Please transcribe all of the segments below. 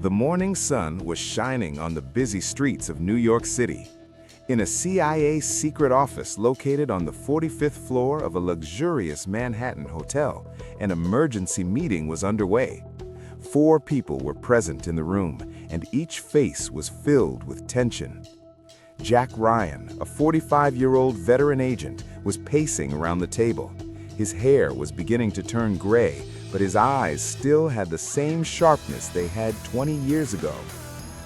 The morning sun was shining on the busy streets of New York City. In a CIA secret office located on the 45th floor of a luxurious Manhattan hotel, an emergency meeting was underway. 4 people were present in the room, and each face was filled with tension. Jack Ryan, a 45-year-old veteran agent, was pacing around the table. His hair was beginning to turn gray, but his eyes still had the same sharpness they had 20 years ago.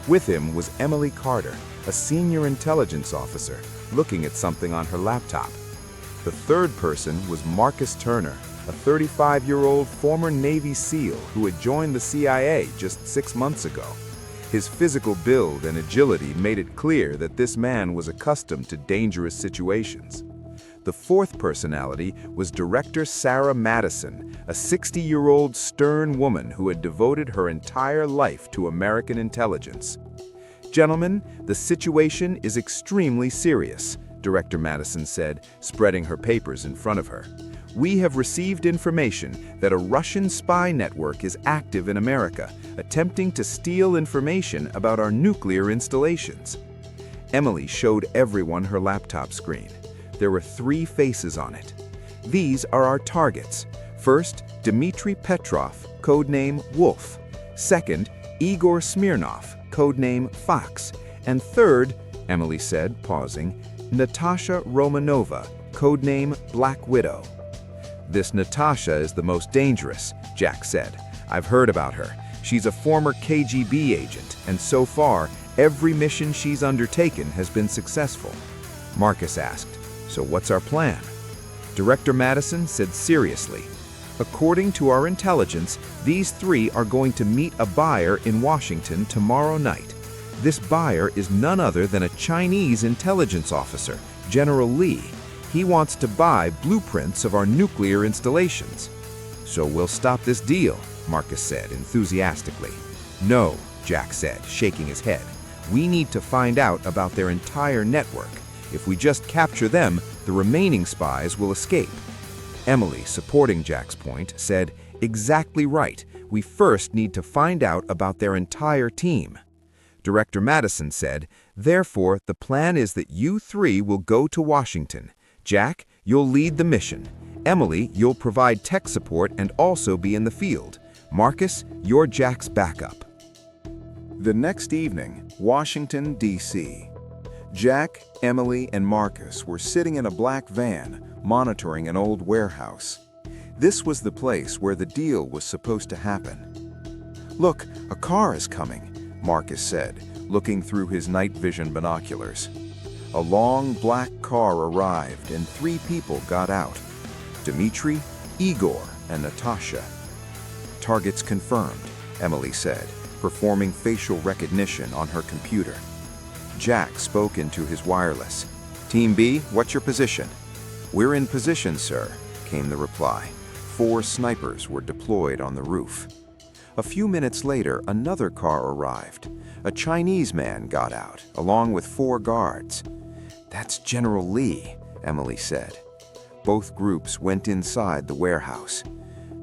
With him was Emily Carter, a senior intelligence officer, looking at something on her laptop. The third person was Marcus Turner, a 35-year-old former Navy SEAL who had joined the CIA just 6 months ago. His physical build and agility made it clear that this man was accustomed to dangerous situations. The fourth personality was Director Sarah Madison, a 60-year-old stern woman who had devoted her entire life to American intelligence. "Gentlemen, the situation is extremely serious," Director Madison said, spreading her papers in front of her. "We have received information that a Russian spy network is active in America, attempting to steal information about our nuclear installations." Emily showed everyone her laptop screen. There were 3 faces on it. "These are our targets. First, Dmitry Petrov, codename Wolf. Second, Igor Smirnov, codename Fox. And third," Emily said, pausing, "Natasha Romanova, codename Black Widow." "This Natasha is the most dangerous," Jack said. "I've heard about her. She's a former KGB agent, and so far, every mission she's undertaken has been successful." Marcus asked, "So what's our plan?" Director Madison said seriously, "According to our intelligence, these 3 are going to meet a buyer in Washington tomorrow night. This buyer is none other than a Chinese intelligence officer, General Lee. He wants to buy blueprints of our nuclear installations." "So we'll stop this deal," Marcus said enthusiastically. "No," Jack said, shaking his head. "We need to find out about their entire network. If we just capture them, the remaining spies will escape." Emily, supporting Jack's point, said, "Exactly right. We first need to find out about their entire team." Director Madison said, "Therefore, the plan is that you 3 will go to Washington. Jack, you'll lead the mission. Emily, you'll provide tech support and also be in the field. Marcus, you're Jack's backup." The next evening, Washington, D.C. Jack, Emily, and Marcus were sitting in a black van, monitoring an old warehouse. This was the place where the deal was supposed to happen. "Look, a car is coming," Marcus said, looking through his night vision binoculars. A long black car arrived and 3 people got out: Dmitry, Igor, and Natasha. "Targets confirmed," Emily said, performing facial recognition on her computer. Jack spoke into his wireless. "Team B, what's your position?" "We're in position, sir," came the reply. 4 snipers were deployed on the roof. A few minutes later, another car arrived. A Chinese man got out, along with 4 guards. "That's General Lee," Emily said. Both groups went inside the warehouse.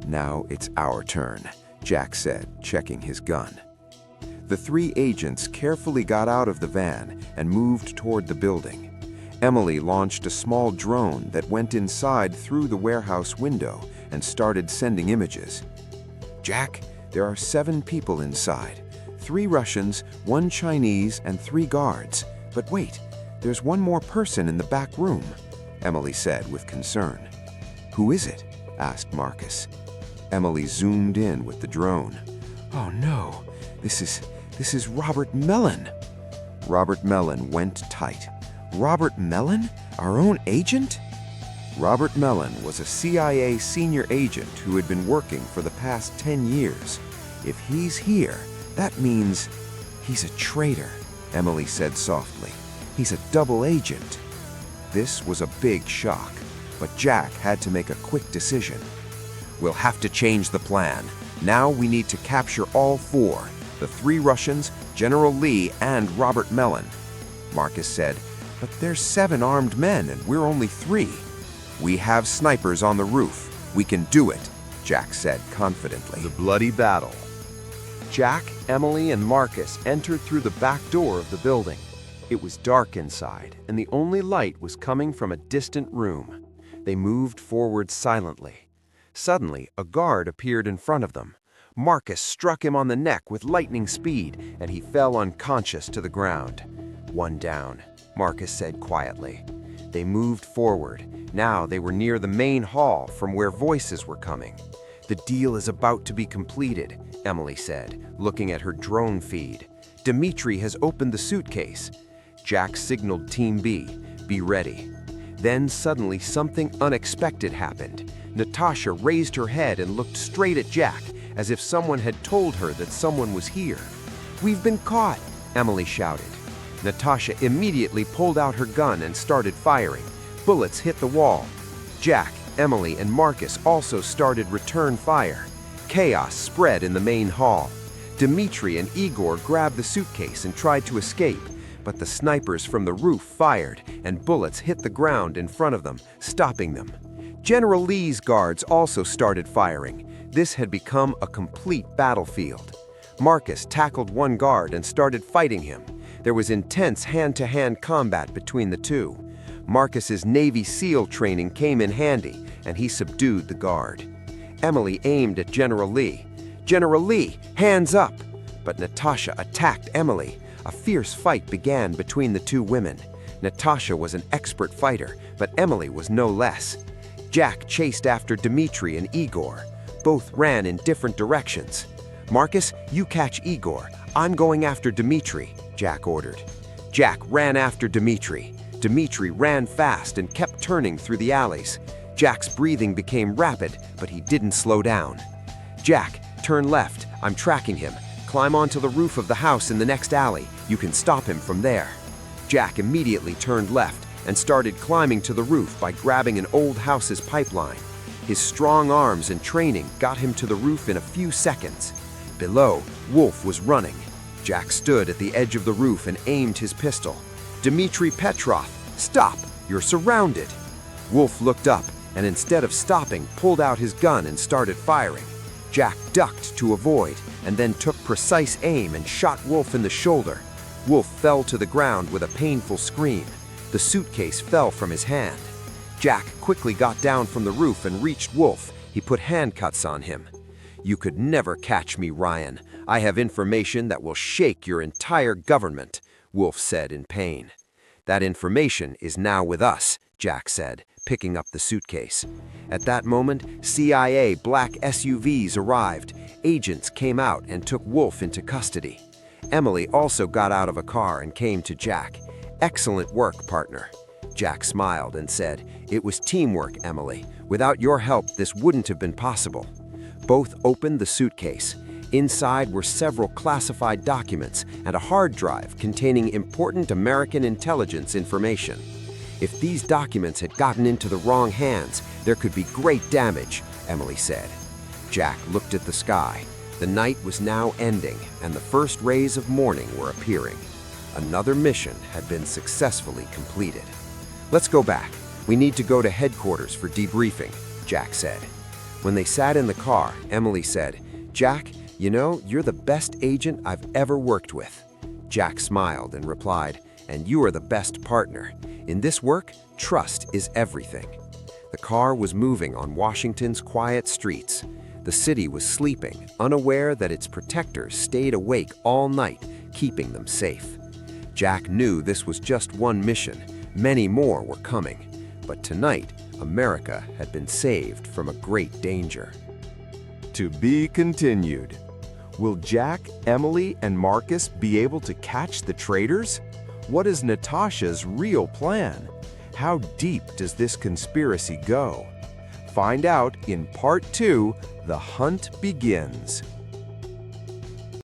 "Now it's our turn," Jack said, checking his gun. The 3 agents carefully got out of the van and moved toward the building. Emily launched a small drone that went inside through the warehouse window and started sending images. "Jack, there are 7 people inside. 3 Russians, 1 Chinese, and 3 guards. But wait, there's one more person in the back room," Emily said with concern. "Who is it?" asked Marcus. Emily zoomed in with the drone. "Oh no, this is Robert Mellon." Robert Mellon went tight. "Robert Mellon? Our own agent?" Robert Mellon was a CIA senior agent who had been working for the past 10 years. "If he's here, that means he's a traitor," Emily said softly. "He's a double agent." This was a big shock, but Jack had to make a quick decision. "We'll have to change the plan. Now we need to capture all 4, the 3 Russians, General Lee, and Robert Mellon." Marcus said, "But there's 7 armed men and we're only 3. "We have snipers on the roof. We can do it," Jack said confidently. The bloody battle. Jack, Emily, and Marcus entered through the back door of the building. It was dark inside, and the only light was coming from a distant room. They moved forward silently. Suddenly, a guard appeared in front of them. Marcus struck him on the neck with lightning speed, and he fell unconscious to the ground. "One down," Marcus said quietly. They moved forward. Now they were near the main hall from where voices were coming. "The deal is about to be completed," Emily said, looking at her drone feed. "Dmitri has opened the suitcase." Jack signaled Team B, "Be ready." Then suddenly something unexpected happened. Natasha raised her head and looked straight at Jack, as if someone had told her that someone was here. "We've been caught," Emily shouted. Natasha immediately pulled out her gun and started firing. Bullets hit the wall. Jack, Emily, and Marcus also started return fire. Chaos spread in the main hall. Dmitri and Igor grabbed the suitcase and tried to escape, but the snipers from the roof fired, and bullets hit the ground in front of them, stopping them. General Lee's guards also started firing. This had become a complete battlefield. Marcus tackled one guard and started fighting him. There was intense hand-to-hand combat between the two. Marcus's Navy SEAL training came in handy, and he subdued the guard. Emily aimed at General Lee. "General Lee, hands up!" But Natasha attacked Emily. A fierce fight began between the two women. Natasha was an expert fighter, but Emily was no less. Jack chased after Dmitri and Igor. Both ran in different directions. "Marcus, you catch Igor. I'm going after Dmitri," Jack ordered. Jack ran after Dmitri. Dmitri ran fast and kept turning through the alleys. Jack's breathing became rapid, but he didn't slow down. "Jack, turn left. I'm tracking him. Climb onto the roof of the house in the next alley. You can stop him from there." Jack immediately turned left and started climbing to the roof by grabbing an old house's pipeline. His strong arms and training got him to the roof in a few seconds. Below, Wolf was running. Jack stood at the edge of the roof and aimed his pistol. "Dmitri Petrov, stop! You're surrounded!" Wolf looked up and instead of stopping, pulled out his gun and started firing. Jack ducked to avoid and then took precise aim and shot Wolf in the shoulder. Wolf fell to the ground with a painful scream. The suitcase fell from his hand. Jack quickly got down from the roof and reached Wolf. He put handcuffs on him. "You could never catch me, Ryan. I have information that will shake your entire government," Wolf said in pain. "That information is now with us," Jack said, picking up the suitcase. At that moment, CIA black SUVs arrived. Agents came out and took Wolf into custody. Emily also got out of a car and came to Jack. "Excellent work, partner." Jack smiled and said, "It was teamwork, Emily. Without your help, this wouldn't have been possible." Both opened the suitcase. Inside were several classified documents and a hard drive containing important American intelligence information. If these documents had gotten into the wrong hands, there could be great damage, Emily said. Jack looked at the sky. The night was now ending, and the first rays of morning were appearing. Another mission had been successfully completed. "Let's go back. We need to go to headquarters for debriefing," Jack said. When they sat in the car, Emily said, "Jack, you know, you're the best agent I've ever worked with." Jack smiled and replied, "And you are the best partner. In this work, trust is everything." The car was moving on Washington's quiet streets. The city was sleeping, unaware that its protectors stayed awake all night, keeping them safe. Jack knew this was just one mission. Many more were coming. But tonight, America had been saved from a great danger. To be continued. Will Jack, Emily, and Marcus be able to catch the traitors? What is Natasha's real plan? How deep does this conspiracy go? Find out in Part 2, The Hunt Begins.